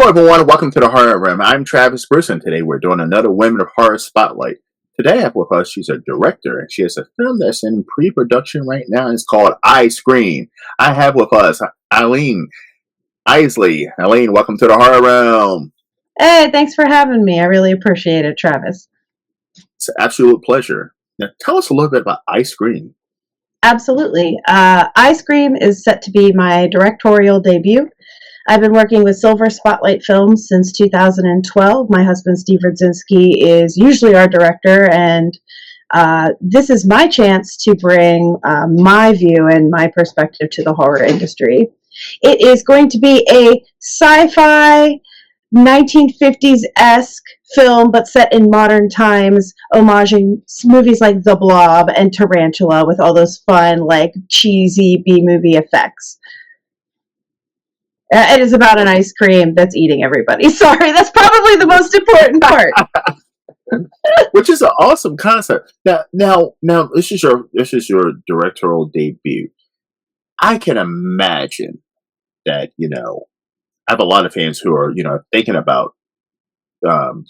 Hello, everyone. Welcome to the Horror Room. I'm Travis Bruce, and today we're doing another Women of Horror Spotlight. Today I have with us, she's a director, and she has a film that's in pre-production right now. It's called I Scream. I have with us Eileen Isley. Eileen, welcome to the Horror Room. Hey, thanks for having me. I really appreciate it, Travis. It's an absolute pleasure. Now, tell us a little bit about I Scream. Absolutely. I Scream is set to be my directorial debut. I've been working with Silver Spotlight Films since 2012. My husband, Steve Rudzinski, is usually our director, and this is my chance to bring my view and my perspective to the horror industry. It is going to be a sci-fi 1950s-esque film, but set in modern times, homaging movies like The Blob and Tarantula with all those fun, like, cheesy B-movie effects. It is about an ice cream that's eating everybody. Sorry, that's probably the most important part. Which is an awesome concept. Now, this is your directorial debut. I can imagine that I have a lot of fans who are thinking about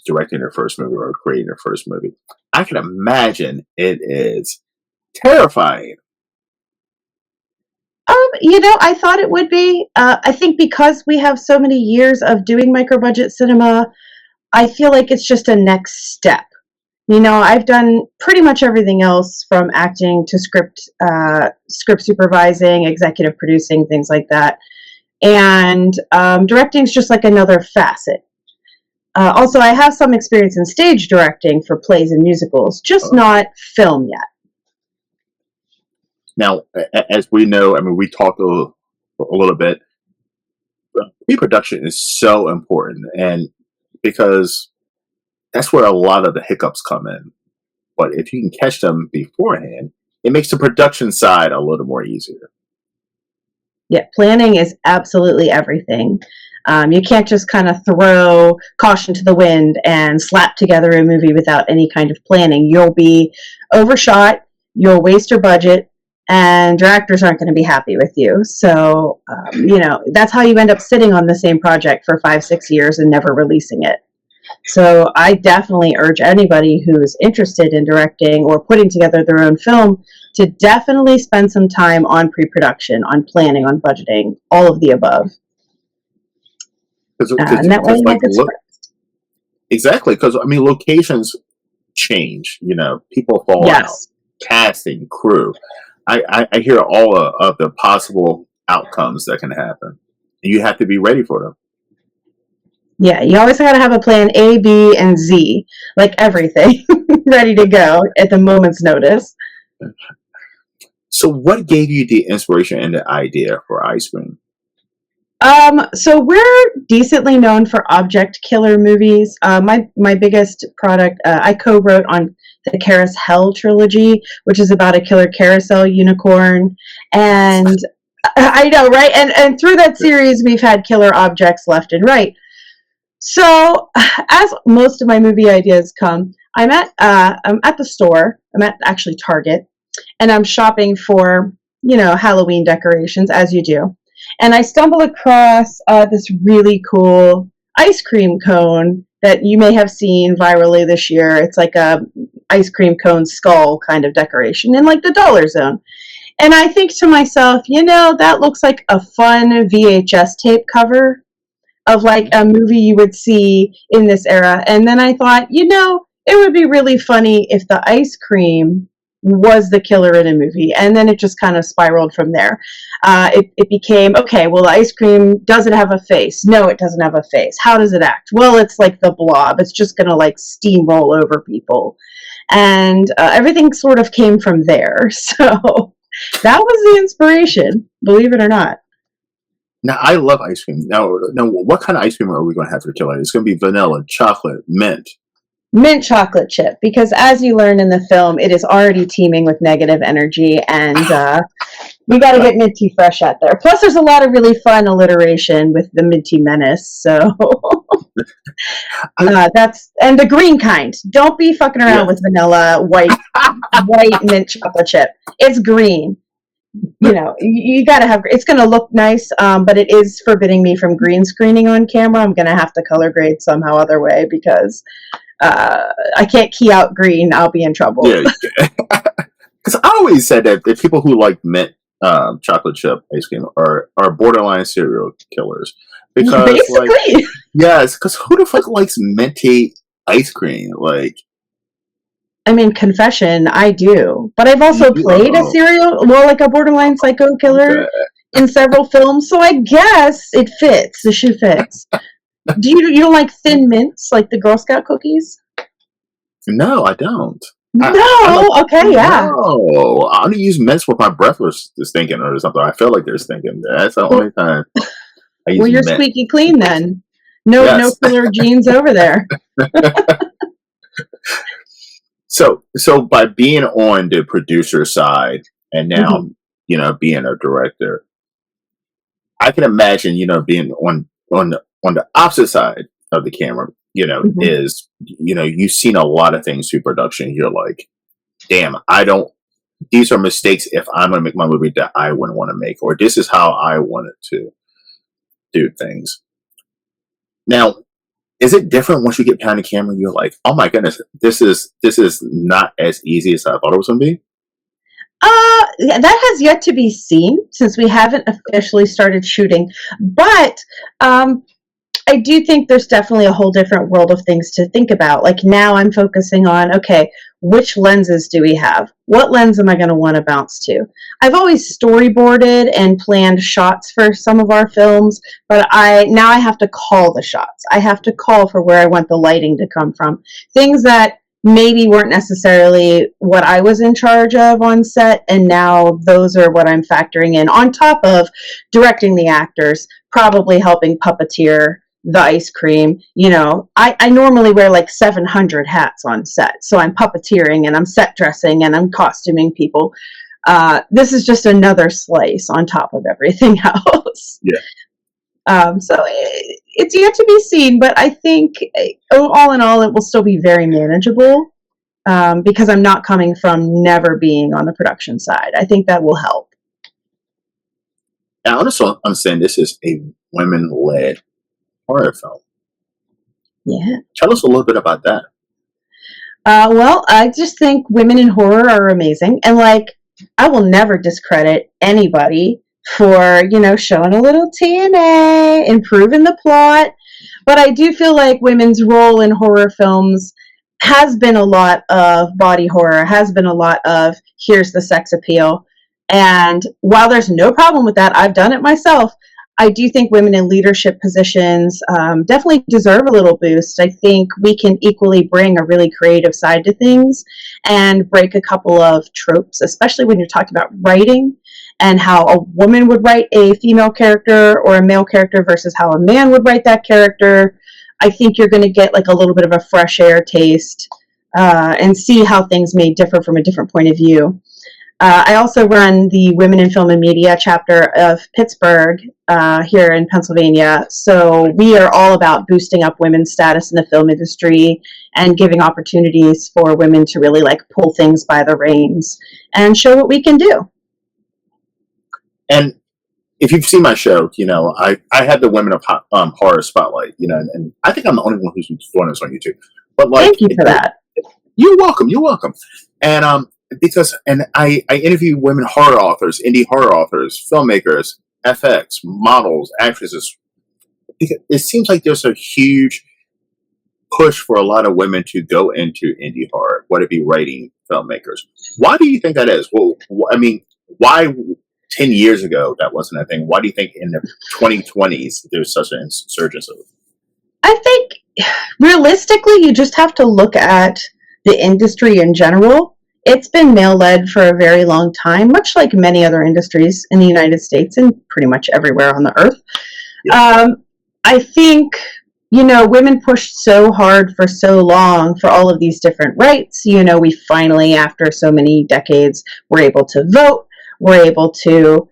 directing their first movie or creating their first movie. I can imagine it is terrifying. I thought it would be. I think because we have so many years of doing micro-budget cinema, I feel like it's just a next step. I've done pretty much everything else from acting to script supervising, executive producing, things like that. And directing is just like another facet. Also, I have some experience in stage directing for plays and musicals, just not film yet. Now, as we know, we talked a little bit. Pre-production is so important, and because that's where a lot of the hiccups come in. But if you can catch them beforehand, it makes the production side a little more easier. Yeah, planning is absolutely everything. You can't just kind of throw caution to the wind and slap together a movie without any kind of planning. You'll be overshot, you'll waste your budget, and your actors aren't going to be happy with you. So, that's how you end up sitting on the same project for 5-6 years and never releasing it. So I definitely urge anybody who's interested in directing or putting together their own film to definitely spend some time on pre-production, on planning, on budgeting, all of the above. And that way you might get surprised. Exactly, because locations change. People fall out. Casting, crew. I hear all of the possible outcomes that can happen, and you have to be ready for them. Yeah, you always got to have a plan A, B, and Z, like everything, ready to go at the moment's notice. So what gave you the inspiration and the idea for I Scream? So we're decently known for object killer movies. My biggest product, I co-wrote on the Carousel trilogy, which is about a killer carousel unicorn. And I know, right? And through that series, we've had killer objects left and right. So, as most of my movie ideas come, I'm at the store. I'm at actually Target, and I'm shopping for Halloween decorations, as you do. And I stumble across this really cool ice cream cone that you may have seen virally this year. It's like a ice cream cone skull kind of decoration in like the dollar zone. And I think to myself, that looks like a fun VHS tape cover of like a movie you would see in this era. And then I thought, it would be really funny if the ice cream was the killer in a movie. And then it just kind of spiraled from there. It became, okay, well, the ice cream, does it have a face? No, it doesn't have a face. How does it act? Well, it's like the Blob. It's just going to like steamroll over people. And everything sort of came from there. So that was the inspiration, believe it or not. Now, I love ice cream. Now, what kind of ice cream are we going to have for the killer? It's going to be vanilla, chocolate, mint. Mint chocolate chip, because as you learn in the film, it is already teeming with negative energy, and we got to get Minty Fresh out there. Plus, there's a lot of really fun alliteration with the Minty Menace, so that's, and the green kind. Don't be fucking around with vanilla white mint chocolate chip. It's green. you got to have, it's going to look nice, but it is forbidding me from green screening on camera. I'm going to have to color grade somehow other way because I can't key out green. I'll be in trouble. Yeah, because I always said that the people who like mint chocolate chip ice cream are borderline serial killers. Because basically, yes, because who the fuck likes minty ice cream? Like, I mean, confession, I do. But I've also played a like a borderline psycho killer in several films, so I guess it fits. The shoe fits. You don't like Thin Mints, like the Girl Scout cookies? No, I don't. Okay, yeah. No, I only use mints when my breath was stinking or something. I feel like they're stinking. That's the only time I use you're mint. squeaky clean then. No killer genes over there. So by being on the producer side and now, being a director, I can imagine, being on the opposite side of the camera, is, you've seen a lot of things through production. You're like, damn, these are mistakes if I'm going to make my movie that I wouldn't want to make, or this is how I wanted to do things. Now, is it different once you get behind the camera and you're like, oh my goodness, this is not as easy as I thought it was going to be? That has yet to be seen since we haven't officially started shooting. But I do think there's definitely a whole different world of things to think about. Like now I'm focusing on, okay, which lenses do we have? What lens am I going to want to bounce to? I've always storyboarded and planned shots for some of our films, but now I have to call the shots. I have to call for where I want the lighting to come from. Things that maybe weren't necessarily what I was in charge of on set, and now those are what I'm factoring in on top of directing the actors, probably helping puppeteer the ice cream. I normally wear like 700 hats on set, so I'm puppeteering and I'm set dressing and I'm costuming people. This is just another slice on top of everything else. Yeah. So it's yet to be seen, but I think all in all, it will still be very manageable because I'm not coming from never being on the production side. I think that will help. Now, also, I'm saying this is a women-led horror film. Yeah. Tell us a little bit about that. Well, I just think women in horror are amazing. And I will never discredit anybody for, showing a little TNA, improving the plot. But I do feel like women's role in horror films has been a lot of body horror, has been a lot of here's the sex appeal. And while there's no problem with that, I've done it myself. I do think women in leadership positions definitely deserve a little boost. I think we can equally bring a really creative side to things and break a couple of tropes, especially when you're talking about writing and how a woman would write a female character or a male character versus how a man would write that character. I think you're going to get a little bit of a fresh air taste and see how things may differ from a different point of view. I also run the Women in Film and Media chapter of Pittsburgh here in Pennsylvania. So we are all about boosting up women's status in the film industry and giving opportunities for women to really pull things by the reins and show what we can do. And if you've seen my show, I had the Women of Horror Spotlight, and I think I'm the only one who's doing this on YouTube. But thank you for that. You're welcome. You're welcome. And I interview women horror authors, indie horror authors, filmmakers, FX, models, actresses. It seems like there's a huge push for a lot of women to go into indie horror, whether it be writing, filmmakers. Why do you think that is? Well, I mean, why 10 years ago that wasn't a thing? Why do you think in the 2020s there's such an insurgence of it? I think realistically, you just have to look at the industry in general. It's been male-led for a very long time, much like many other industries in the United States and pretty much everywhere on the earth. Yeah. I think, women pushed so hard for so long for all of these different rights. We finally, after so many decades, were able to vote. We're able to,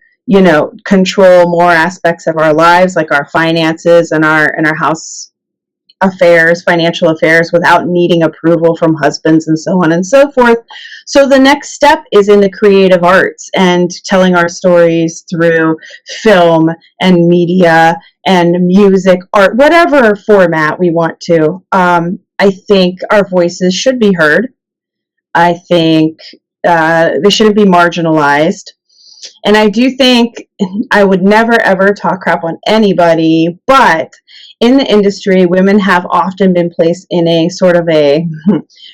control more aspects of our lives, like our finances and our house affairs, financial affairs, without needing approval from husbands and so on and so forth. So the next step is in the creative arts and telling our stories through film and media and music, art, whatever format we want to. I think our voices should be heard. I think they shouldn't be marginalized. And I do think I would never ever talk crap on anybody, but in the industry, women have often been placed in a sort of a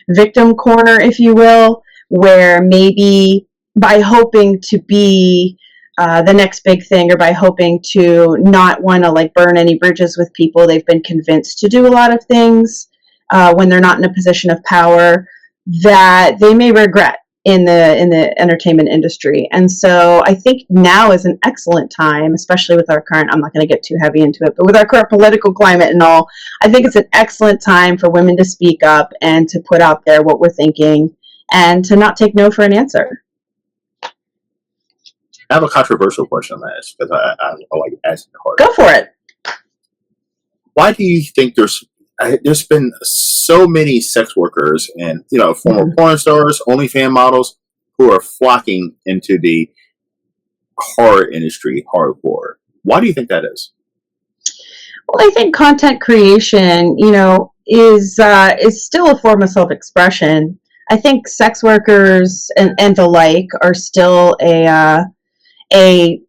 victim corner, if you will, where maybe by hoping to be the next big thing, or by hoping to not want to like burn any bridges with people, they've been convinced to do a lot of things when they're not in a position of power that they may regret in the entertainment industry. And so I think now is an excellent time, especially with our current, I'm not going to get too heavy into it, but with our current political climate and all, I think it's an excellent time for women to speak up and to put out there what we're thinking and to not take no for an answer. I have a controversial question on this because I like asking hard. Go for it. Why do you think there's been so many sex workers and former porn stars, OnlyFans models who are flocking into the horror industry hardcore? Why do you think that is? Well, I think content creation, is still a form of self-expression. I think sex workers and the like are still a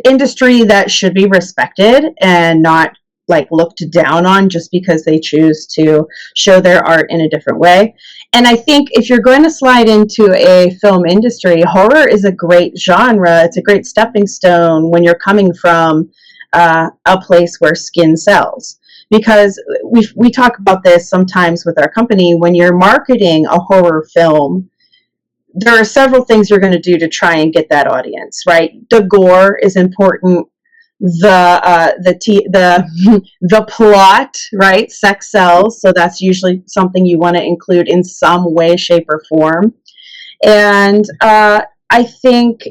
industry that should be respected and not like looked down on just because they choose to show their art in a different way. And I think if you're going to slide into a film industry, horror is a great genre. It's a great stepping stone when you're coming from a place where skin sells. Because we talk about this sometimes with our company. When you're marketing a horror film, there are several things you're going to do to try and get that audience, right? The gore is important. The plot, right? Sex sells, so that's usually something you want to include in some way, shape, or form. And I think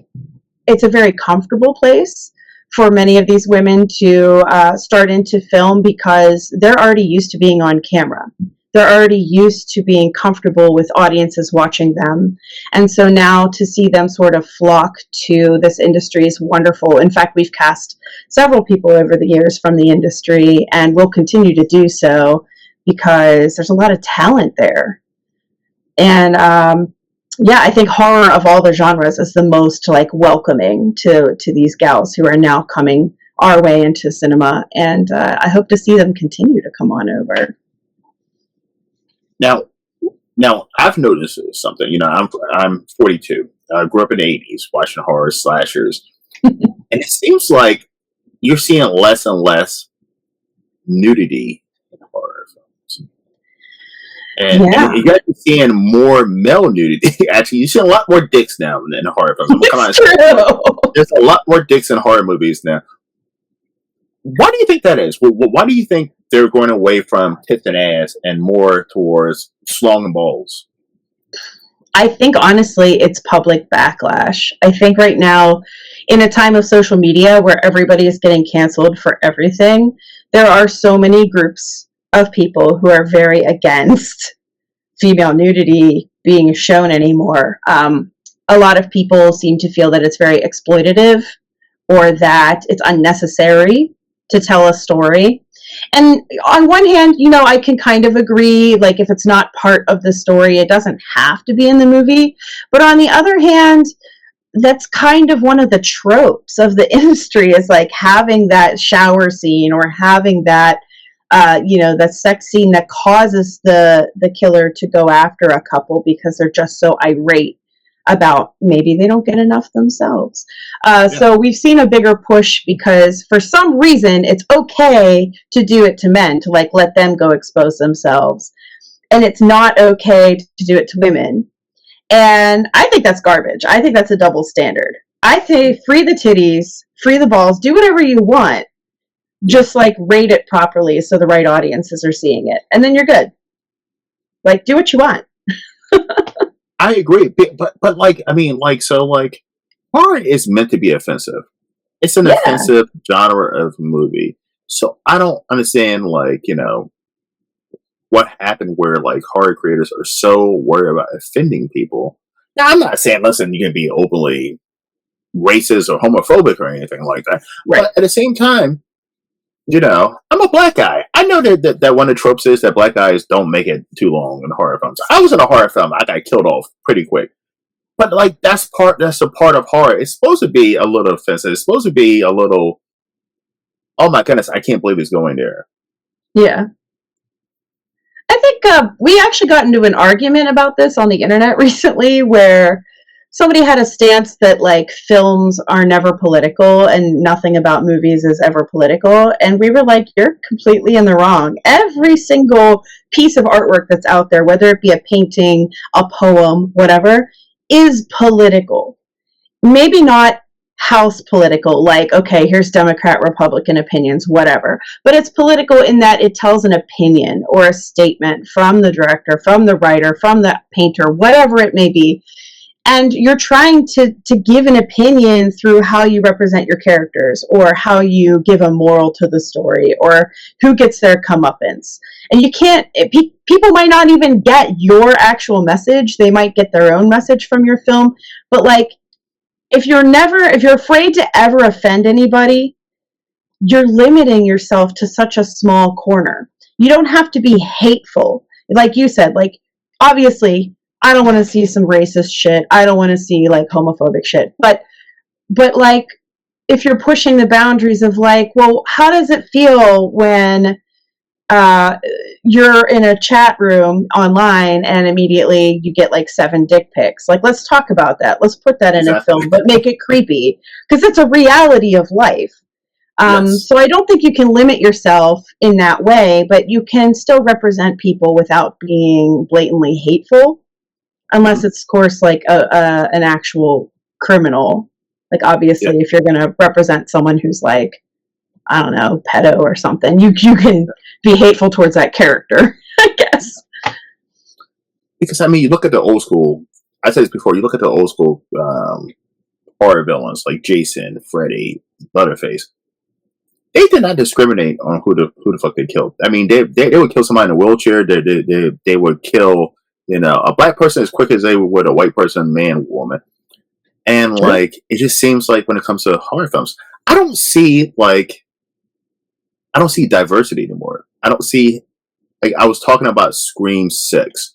it's a very comfortable place for many of these women to start into film because they're already used to being on camera. They're already used to being comfortable with audiences watching them. And so now to see them sort of flock to this industry is wonderful. In fact, we've cast several people over the years from the industry and will continue to do so because there's a lot of talent there. And I think horror of all the genres is the most like welcoming to these gals who are now coming our way into cinema. And I hope to see them continue to come on over. Now I've noticed something. I'm 42. I grew up in the 80s watching horror slashers, and it seems like you're seeing less and less nudity in horror films, and you're seeing more male nudity. Actually, you're seeing a lot more dicks now in horror films. It's true. There's a lot more dicks in horror movies now. Why do you think that is? Why do you think they're going away from tits and ass and more towards schlong and balls? I think honestly, it's public backlash. I think right now, in a time of social media where everybody is getting canceled for everything, there are so many groups of people who are very against female nudity being shown anymore. A lot of people seem to feel that it's very exploitative or that it's unnecessary to tell a story. And on one hand, I can kind of agree, like if it's not part of the story, it doesn't have to be in the movie. But on the other hand, that's kind of one of the tropes of the industry is like having that shower scene or having that, that sex scene that causes the killer to go after a couple because they're just so irate about maybe they don't get enough themselves. So we've seen a bigger push because for some reason it's okay to do it to men, to like let them go expose themselves. And it's not okay to do it to women. And I think that's garbage. I think that's a double standard. I say free the titties, free the balls, do whatever you want. Just like rate it properly so the right audiences are seeing it. And then you're good. Like do what you want. I agree, but horror is meant to be offensive. It's an offensive genre of movie. So I don't understand, what happened where horror creators are so worried about offending people Now, I'm not saying, listen, you can be openly racist or homophobic or anything like that. Right. But at the same time, I'm a black guy. I know that one of the tropes is that black guys don't make it too long in horror films. I was in a horror film. I got killed off pretty quick. But like that's a part of horror. It's supposed to be a little offensive. It's supposed to be a little, oh my goodness, I can't believe it's going there. Yeah. I think we actually got into an argument about this on the internet recently where somebody had a stance that like films are never political and nothing about movies is ever political. And we were like, you're completely in the wrong. Every single piece of artwork that's out there, whether it be a painting, a poem, whatever, is political. Maybe not house political, like, okay, here's Democrat, Republican opinions, whatever. But it's political in that it tells an opinion or a statement from the director, from the writer, from the painter, whatever it may be. And you're trying to give an opinion through how you represent your characters or how you give a moral to the story or who gets their comeuppance. And you can't, people might not even get your actual message. They might get their own message from your film. But like, if you're afraid to ever offend anybody, you're limiting yourself to such a small corner. You don't have to be hateful. Like you said, like, obviously, I don't want to see some racist shit. I don't want to see like homophobic shit. But like, if you're pushing the boundaries of like, well, how does it feel when you're in a chat room online and immediately you get like 7 dick pics? Like, let's talk about that. Let's put that in a film, but make it creepy because it's a reality of life. Yes. So I don't think you can limit yourself in that way, but you can still represent people without being blatantly hateful. Unless it's, of course, like an actual criminal. Like, obviously, if you're going to represent someone who's like, I don't know, pedo or something, you can be hateful towards that character, I guess. Because, I mean, you look at the old school, I said this before, you look at the old school horror villains like Jason, Freddy, Leatherface. They did not discriminate on who the fuck they killed. I mean, they would kill somebody in a wheelchair. They would kill, a black person as quick as they would a white person, man, woman. And Sure. like, it just seems like when it comes to horror films, I don't see diversity anymore. I don't see, like, I was talking about Scream 6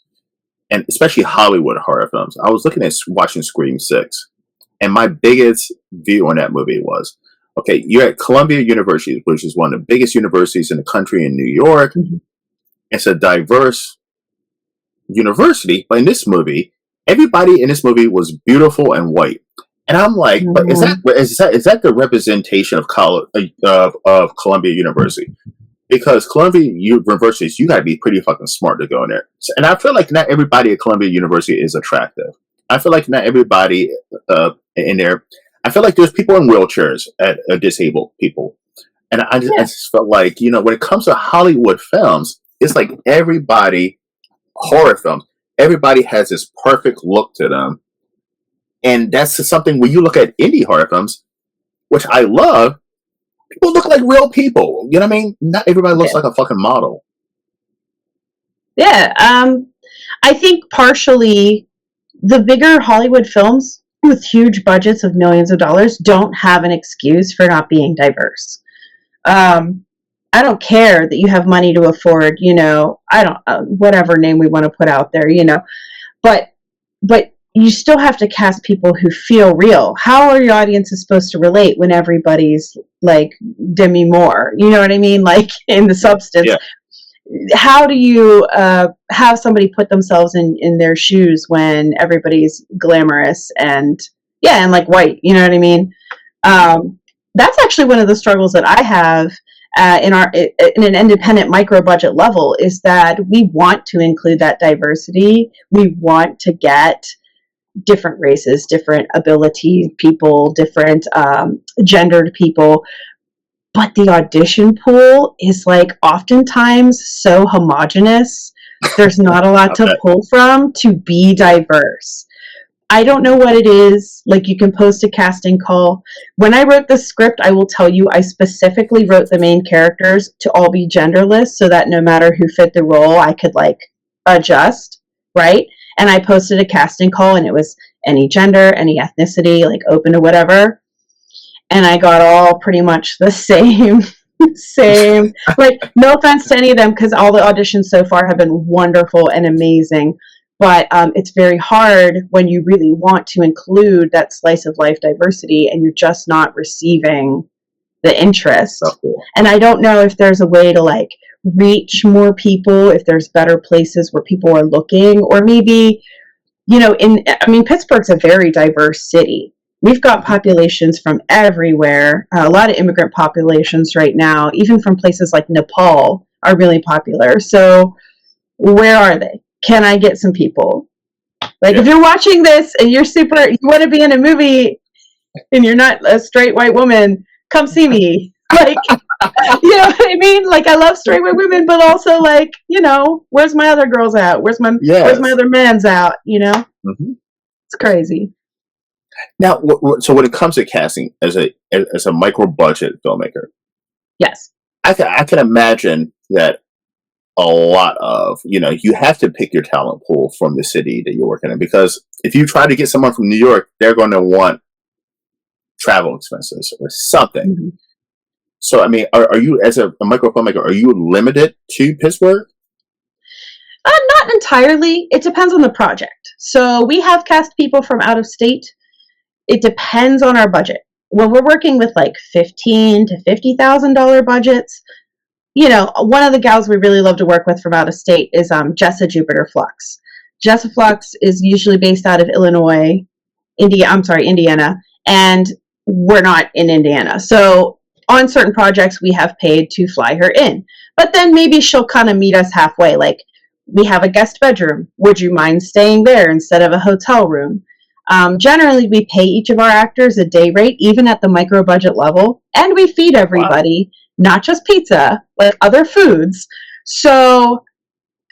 and especially Hollywood horror films. I was looking at watching Scream 6 and my biggest view on that movie was, okay, you're at Columbia University, which is one of the biggest universities in the country in New York. Mm-hmm. It's a diverse university, but in this movie, everybody in this movie was beautiful and white, and I'm like, mm-hmm. But is that the representation of Columbia University? Because Columbia University, you gotta be pretty fucking smart to go in there, and I feel like not everybody at Columbia University is attractive. I feel like not everybody in there. I feel like there's people in wheelchairs, disabled people, and I just felt like when it comes to Hollywood films, it's like everybody. Horror films, everybody has this perfect look to them, and that's something when you look at indie horror films, which I love, people look like real people. You know what I mean? Not everybody looks like a fucking model. Yeah, I think partially the bigger Hollywood films with huge budgets of millions of dollars don't have an excuse for not being diverse. I don't care that you have money to afford, I don't, whatever name we want to put out there, but you still have to cast people who feel real. How are your audiences supposed to relate when everybody's like Demi Moore? You know what I mean? Like in the substance. Yeah. How do you have somebody put themselves in their shoes when everybody's glamorous and like white? You know what I mean? That's actually one of the struggles that I have in an independent micro budget level, is that we want to include that diversity. We want to get different races, different ability people, different gendered people. But the audition pool is like oftentimes so homogenous. There's not a lot to pull from to be diverse. I don't know what it is. Like, you can post a casting call. When I wrote the script, I will tell you, I specifically wrote the main characters to all be genderless so that no matter who fit the role, I could like adjust, right? And I posted a casting call, and it was any gender, any ethnicity, like open to whatever. And I got all pretty much the same, same. Like, no offense to any of them, because all the auditions so far have been wonderful and amazing. But it's very hard when you really want to include that slice of life diversity and you're just not receiving the interest. Okay. And I don't know if there's a way to like reach more people, if there's better places where people are looking, or maybe, Pittsburgh's a very diverse city. We've got populations from everywhere, a lot of immigrant populations right now, even from places like Nepal are really popular. So where are they? Can I get some people? Like, if you're watching this and you want to be in a movie and you're not a straight white woman, come see me. Like, you know what I mean? Like, I love straight white women, but also like, where's my other girls at? Where's my other man's out? Mm-hmm. It's crazy. Now, so when it comes to casting as a micro budget filmmaker, yes, I can imagine that a lot of, you have to pick your talent pool from the city that you're working in, because if you try to get someone from New York, they're going to want travel expenses or something. Mm-hmm. So, I mean, are you, as a micro filmmaker, are you limited to Pittsburgh? Not entirely. It depends on the project. So we have cast people from out of state. It depends on our budget. When we're working with like $15,000 to $50,000 budgets, one of the gals we really love to work with from out of state is Jessa Jupiter Flux. Jessa Flux is usually based out of Indiana, and we're not in Indiana. So on certain projects, we have paid to fly her in. But then maybe she'll kind of meet us halfway. Like, we have a guest bedroom. Would you mind staying there instead of a hotel room? Generally, we pay each of our actors a day rate, even at the micro budget level, and we feed everybody. Wow. Not just pizza, but other foods. So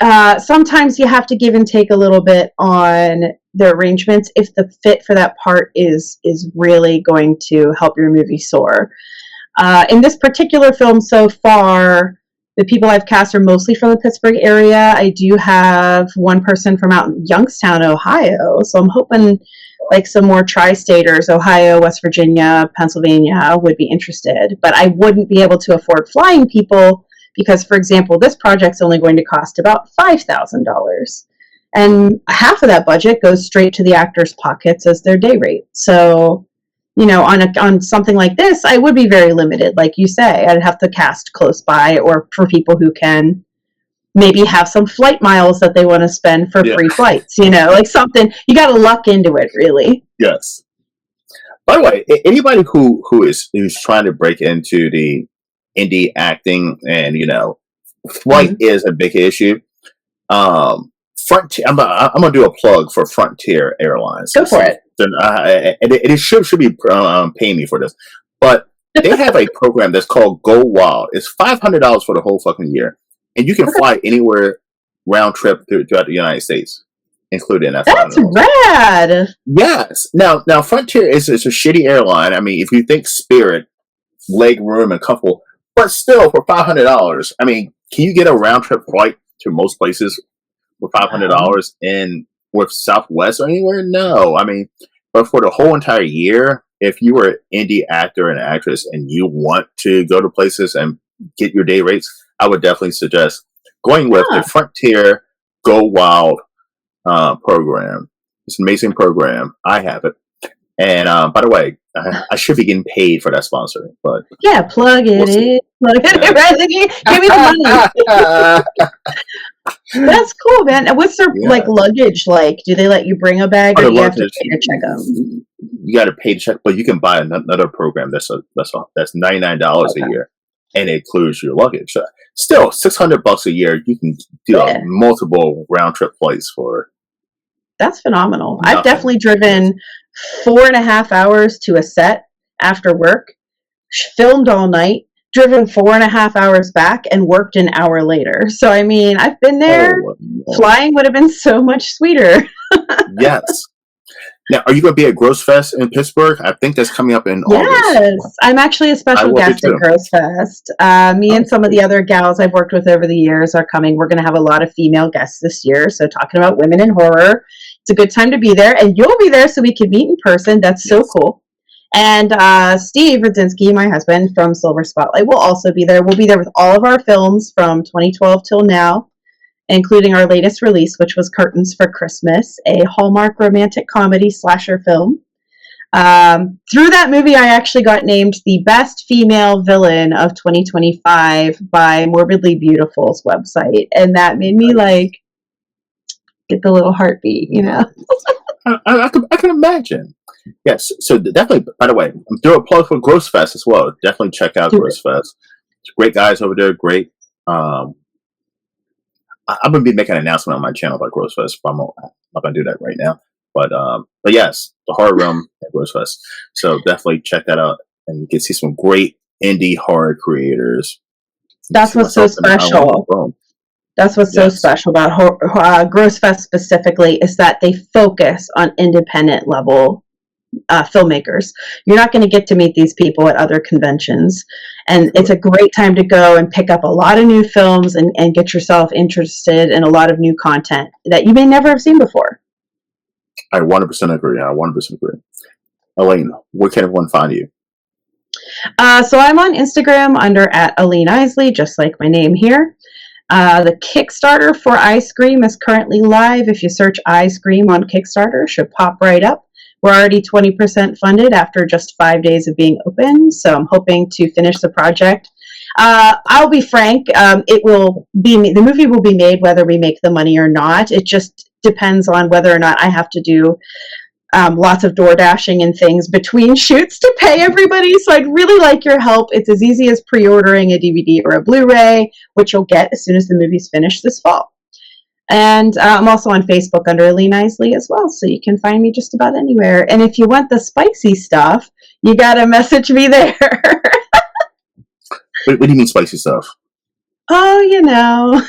sometimes you have to give and take a little bit on the arrangements if the fit for that part is really going to help your movie soar. In this particular film so far, the people I've cast are mostly from the Pittsburgh area. I do have one person from out in Youngstown, Ohio. So I'm hoping like some more tri-staters, Ohio, West Virginia, Pennsylvania, would be interested. But I wouldn't be able to afford flying people because, for example, this project's only going to cost about $5,000. And half of that budget goes straight to the actors' pockets as their day rate. So, on something like this, I would be very limited. Like you say, I'd have to cast close by, or for people who can maybe have some flight miles that they want to spend for free flights, like something. You got to luck into it, really. Yes. By the way, anybody who's trying to break into the indie acting, and flight is a big issue. Frontier. I'm gonna do a plug for Frontier Airlines. Go for it. It should be paying me for this, but they have a program that's called Go Wild. It's $500 for the whole fucking year, and you can fly anywhere round trip throughout the United States, including that. That's rad. Yes. Now Frontier is a shitty airline. I mean, if you think Spirit, leg room and comfortable, but still for $500, I mean, can you get a round trip flight to most places for $500 in with Southwest or anywhere? No. I mean, but for the whole entire year, if you were an indie actor and actress and you want to go to places and get your day rates, I would definitely suggest going with the Frontier Go Wild program. It's an amazing program. I have it. And by the way, I should be getting paid for that sponsor, but yeah, plug it in. Plug it in. Give me the money. That's cool, man. And what's their like luggage like? Do they let you bring a bag, or do you have to pay to check them? You got to pay to check, but you can buy another program that's $99 a year, and it includes your luggage. Still, $600 a year. You can do multiple round trip flights for. That's phenomenal. Nothing. I've definitely driven 4.5 hours to a set after work, filmed all night, driven 4.5 hours back, and worked an hour later. So, I mean, I've been there. Flying would have been so much sweeter. Yes. Now, are you going to be at Gross Fest in Pittsburgh? I think that's coming up in August. Yes. I'm actually a special guest at Gross Fest. Me and some of the other gals I've worked with over the years are coming. We're going to have a lot of female guests this year. So talking about women in horror. It's a good time to be there, and you'll be there so we can meet in person. That's so cool. And Steve Rudzinski, my husband from Silver Spotlight, will also be there. We'll be there with all of our films from 2012 till now, including our latest release, which was Curtains for Christmas, a Hallmark romantic comedy slasher film. Through that movie, I actually got named the best female villain of 2025 by Morbidly Beautiful's website, and that made me like get the little heartbeat, you know. I can imagine. Yes, so definitely. By the way, I'm doing a plug for Gross Fest as well. Definitely check out Gross Fest. Great guys over there. Great. I'm gonna be making an announcement on my channel about Gross Fest. But I'm not gonna do that right now. But yes, the Horror Realm at Gross Fest. So definitely check that out, and you can see some great indie horror creators. That's what's so special. That's what's so special about Gross Fest specifically is that they focus on independent level filmmakers. You're not going to get to meet these people at other conventions, and it's a great time to go and pick up a lot of new films and get yourself interested in a lot of new content that you may never have seen before. I 100% agree. Elaine, where can everyone find you? So I'm on Instagram under @Elaine Isley, just like my name here. The Kickstarter for I Scream is currently live. If you search I Scream on Kickstarter, it should pop right up. We're already 20% funded after just 5 days of being open, so I'm hoping to finish the project. I'll be frank, the movie will be made whether we make the money or not. It just depends on whether or not I have to do lots of door dashing and things between shoots to pay everybody. So I'd really like your help. It's as easy as pre-ordering a DVD or a Blu-ray, which you'll get as soon as the movie's finished this fall. And I'm also on Facebook under Elaine Isley as well, so you can find me just about anywhere. And if you want the spicy stuff, you gotta message me there. What do you mean spicy stuff? Oh, you know,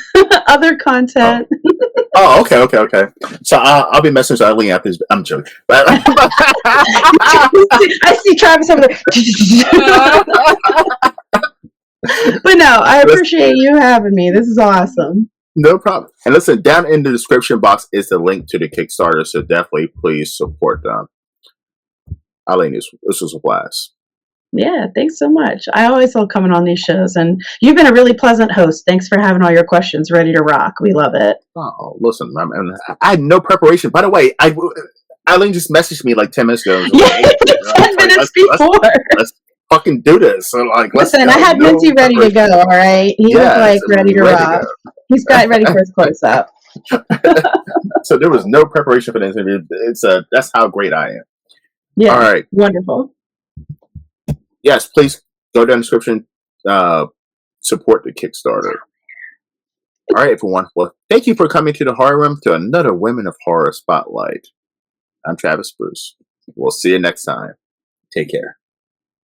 other content. Oh, okay. So I'll be messaging Eileen after this. I'm joking. But I see Travis over there. But no, I appreciate you having me. This is awesome. No problem. And listen, down in the description box is the link to the Kickstarter, so definitely please support them. Eileen, this was a blast. Yeah, thanks so much. I always love coming on these shows, and you've been a really pleasant host. Thanks for having all your questions ready to rock. We love it. Oh, listen, I had no preparation. By the way, Eileen just messaged me like 10 minutes ago. Yeah, like, 10 minutes before. Let's fucking do this. So, like, listen, I had Minty ready to go, all right? He was like ready to rock. He's got ready for his close-up. So there was no preparation for this interview. That's how great I am. Yeah, all right. Wonderful. Yes, please go down in the description, support the Kickstarter. All right, everyone. Well, thank you for coming to the Horror Room, to another Women of Horror Spotlight. I'm Travis Bruce. We'll see you next time. Take care.